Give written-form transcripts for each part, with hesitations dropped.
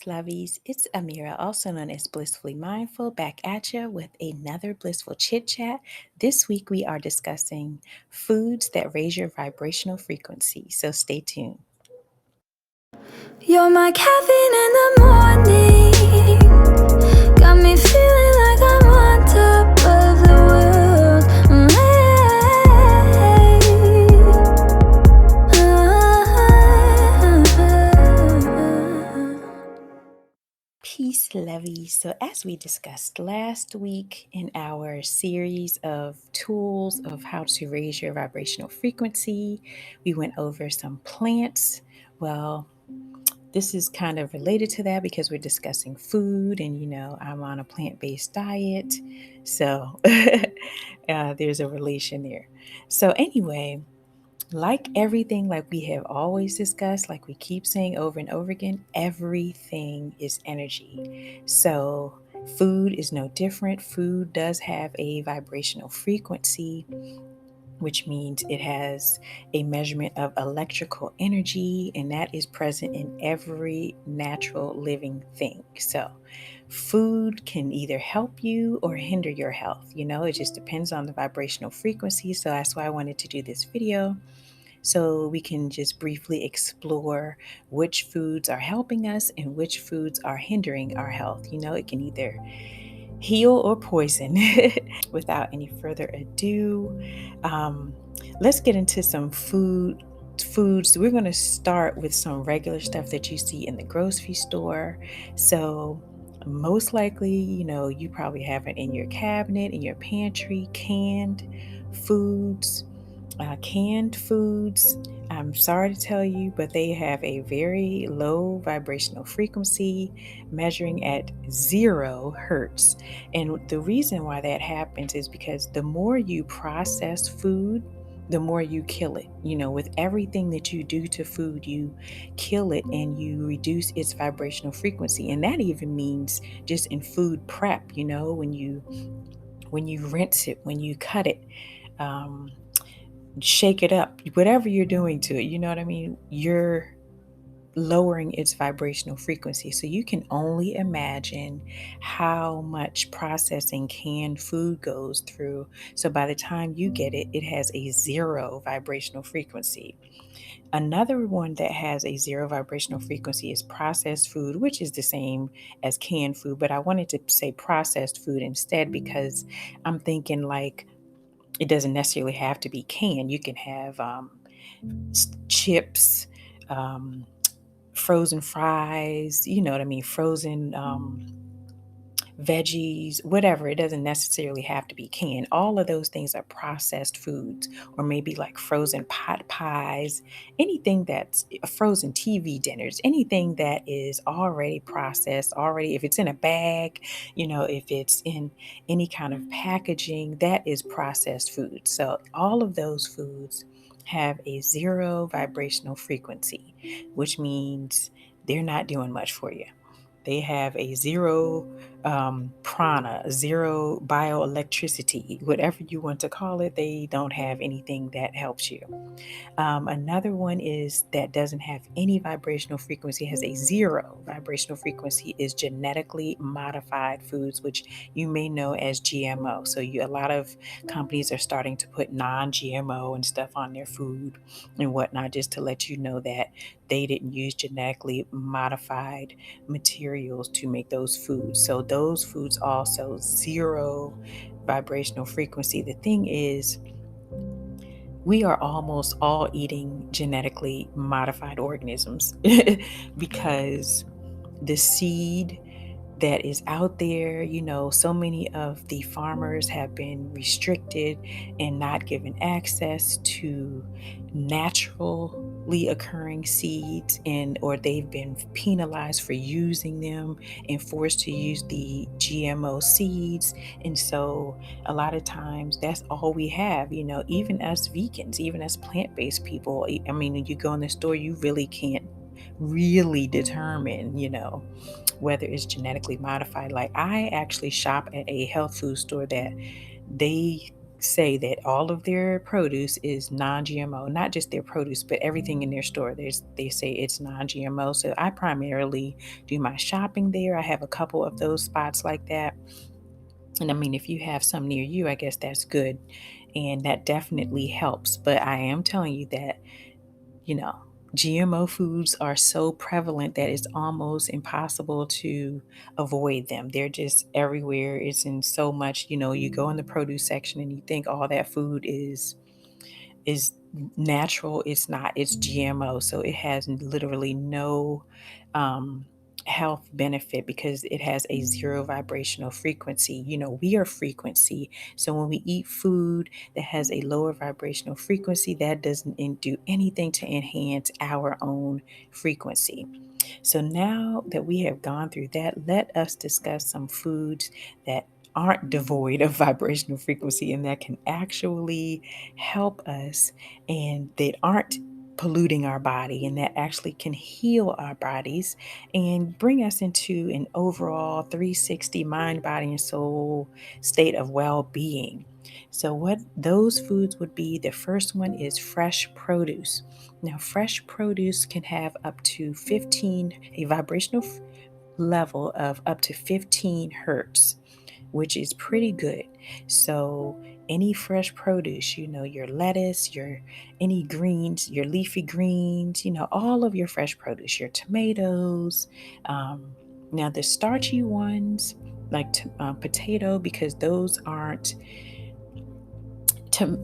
Lovies. It's Amira, also known as Blissfully Mindful, back at you with another Blissful Chit Chat. This week we are discussing foods that raise your vibrational frequency, so stay tuned. You're my caffeine in the morning. Got me feeling like I'm on top of the world. Peace, Lovies. So, as we discussed last week in our series of tools of how to raise your vibrational frequency, we went over some plants. Well, this is kind of related to that because we're discussing food, and I'm on a plant-based diet, so there's a relation there. So anyway, like everything, like we have always discussed, like we keep saying over and over again, everything is energy. So food is no different. Food does have a vibrational frequency, which means it has a measurement of electrical energy, and that is present in every natural living thing. So, food can either help you or hinder your health. It just depends on the vibrational frequency. So, that's why I wanted to do this video. So, we can just briefly explore which foods are helping us and which foods are hindering our health. It can either heal or poison. Without any further ado, um, let's get into some foods. We're going to start with some regular stuff that you see in the grocery store. So most likely, you probably have it in your cabinet, in your pantry, foods canned foods. I'm sorry to tell you, but they have a very low vibrational frequency, measuring at 0 hertz. And the reason why that happens is because the more you process food, the more you kill it. With everything that you do to food, you kill it and you reduce its vibrational frequency. And that even means just in food prep, when you rinse it, when you cut it, shake it up, whatever you're doing to it, you know what I mean? You're lowering its vibrational frequency. So you can only imagine how much processing canned food goes through. So by the time you get it, it has a 0 vibrational frequency. Another one that has a 0 vibrational frequency is processed food, which is the same as canned food. But I wanted to say processed food instead because I'm thinking like it doesn't necessarily have to be canned. You can have chips, frozen fries, you know what I mean, frozen veggies, whatever. It doesn't necessarily have to be canned. All of those things are processed foods, or maybe like frozen pot pies, anything that's frozen TV dinners, anything that is already processed, already, if it's in a bag, if it's in any kind of packaging, that is processed food. So all of those foods have a 0 vibrational frequency, which means they're not doing much for you. They have a 0 prana, 0 bioelectricity, whatever you want to call it. They don't have anything that helps you. Another one is that doesn't have any vibrational frequency, has a 0 vibrational frequency, is genetically modified foods, which you may know as GMO. So a lot of companies are starting to put non-GMO and stuff on their food and whatnot, just to let you know that they didn't use genetically modified materials to make those foods. So those foods also 0 vibrational frequency. The thing is, we are almost all eating genetically modified organisms because the seed that is out there, so many of the farmers have been restricted and not given access to naturally occurring seeds, or they've been penalized for using them and forced to use the GMO seeds. And so a lot of times that's all we have, even us vegans, even us plant-based people. I mean, when you go in the store, you really can't really determine, whether it's genetically modified. Like I actually shop at a health food store that they say that all of their produce is non-GMO, not just their produce, but everything in their store. They say it's non-GMO. So I primarily do my shopping there. I have a couple of those spots like that. And I mean, if you have some near you, I guess that's good. And that definitely helps. But I am telling you that, you know, GMO foods are so prevalent that it's almost impossible to avoid them. They're just everywhere. It's in so much, you go in the produce section and you think all that food is natural. It's not. It's GMO. So it has literally no health benefit because it has a zero vibrational frequency. We are frequency. So when we eat food that has a lower vibrational frequency, that doesn't do anything to enhance our own frequency. So now that we have gone through that, let us discuss some foods that aren't devoid of vibrational frequency and that can actually help us and that aren't polluting our body and that actually can heal our bodies and bring us into an overall 360 mind, body, and soul state of well-being. So what those foods would be, the first one is fresh produce. Now, fresh produce can have up to a vibrational level of up to 15 hertz, which is pretty good. So any fresh produce, your lettuce, any greens, your leafy greens, all of your fresh produce, your tomatoes. Now the starchy ones, like potato, because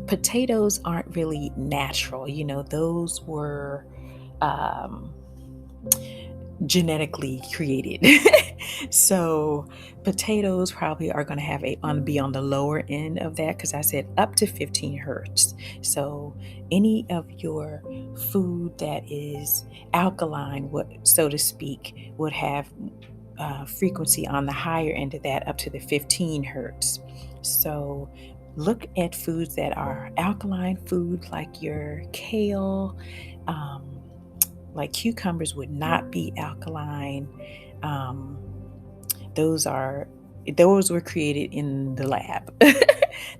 potatoes aren't really natural. Those were genetically created. So potatoes probably are going to have be on the lower end of that because I said up to 15 hertz. So any of your food that is alkaline, so to speak, would have frequency on the higher end of that up to the 15 hertz. So look at foods that are alkaline food like your kale. Like cucumbers would not be alkaline. Those were created in the lab.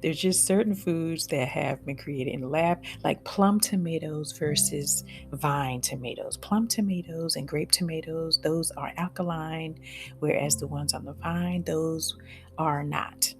There's just certain foods that have been created in the lab, like plum tomatoes versus vine tomatoes. Plum tomatoes and grape tomatoes, those are alkaline, whereas the ones on the vine, those are not.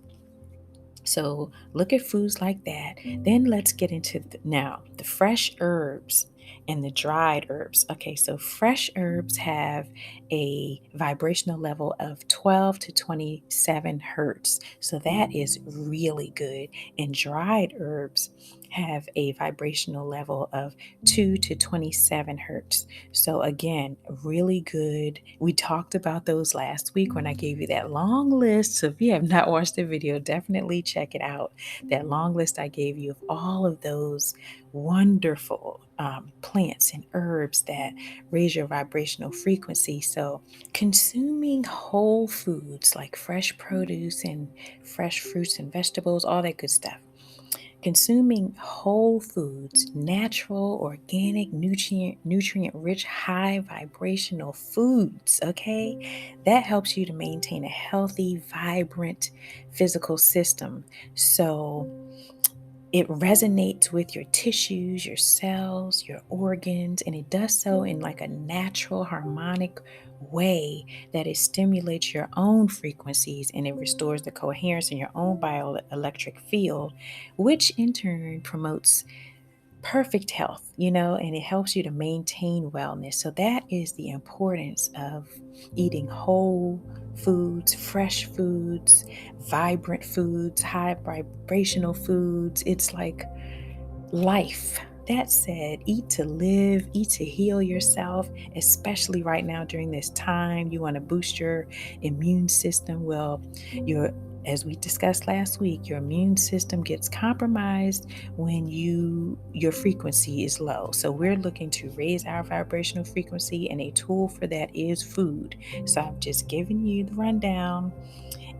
So look at foods like that. Then let's get into now the fresh herbs and the dried herbs. Okay, so fresh herbs have a vibrational level of 12 to 27 hertz. So that is really good. And dried herbs have a vibrational level of 2 to 27 hertz. So again, really good. We talked about those last week when I gave you that long list. So if you have not watched the video, definitely check it out. That long list I gave you of all of those wonderful plants and herbs that raise your vibrational frequency. So consuming whole foods like fresh produce and fresh fruits and vegetables, all that good stuff. Consuming whole foods, natural, organic, nutrient-rich, high vibrational foods, okay? That helps you to maintain a healthy, vibrant physical system. So it resonates with your tissues, your cells, your organs, and it does so in like a natural, harmonic way that it stimulates your own frequencies and it restores the coherence in your own bioelectric field, which in turn promotes perfect health, and it helps you to maintain wellness. So that is the importance of eating whole foods, fresh foods, vibrant foods, high vibrational foods. It's like life. That said, eat to live, eat to heal yourself, especially right now during this time. You want to boost your immune system. Well, as we discussed last week, your immune system gets compromised when your frequency is low. So we're looking to raise our vibrational frequency, and a tool for that is food. So I've just given you the rundown.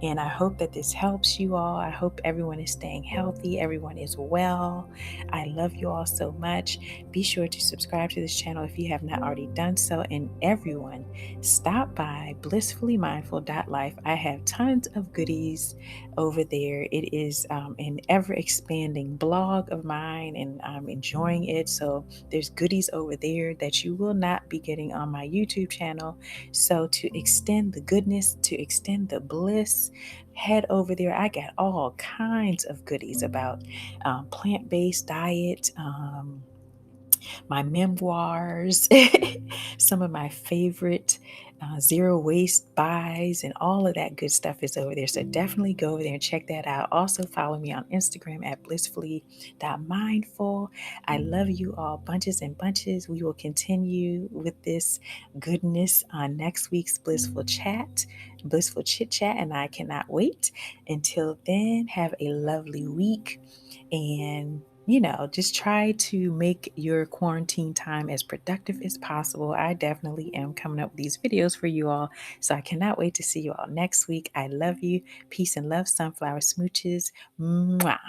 And I hope that this helps you all. I hope everyone is staying healthy, everyone is well. I love you all so much. Be sure to subscribe to this channel if you have not already done so. And everyone, stop by blissfullymindful.life. I have tons of goodies over there. It is an ever expanding blog of mine, and I'm enjoying it. So there's goodies over there that you will not be getting on my YouTube channel. So to extend the goodness, to extend the bliss, head over there. I got all kinds of goodies about plant-based diet, my memoirs, some of my favorite zero waste buys, and all of that good stuff is over there. So definitely go over there and check that out. Also, follow me on Instagram at blissfully.mindful. I love you all bunches and bunches. We will continue with this goodness on next week's Blissful Chat, Blissful Chit Chat, and I cannot wait. Until then, have a lovely week, and just try to make your quarantine time as productive as possible. I definitely am coming up with these videos for you all. So I cannot wait to see you all next week. I love you. Peace and love, sunflower smooches. Mwah.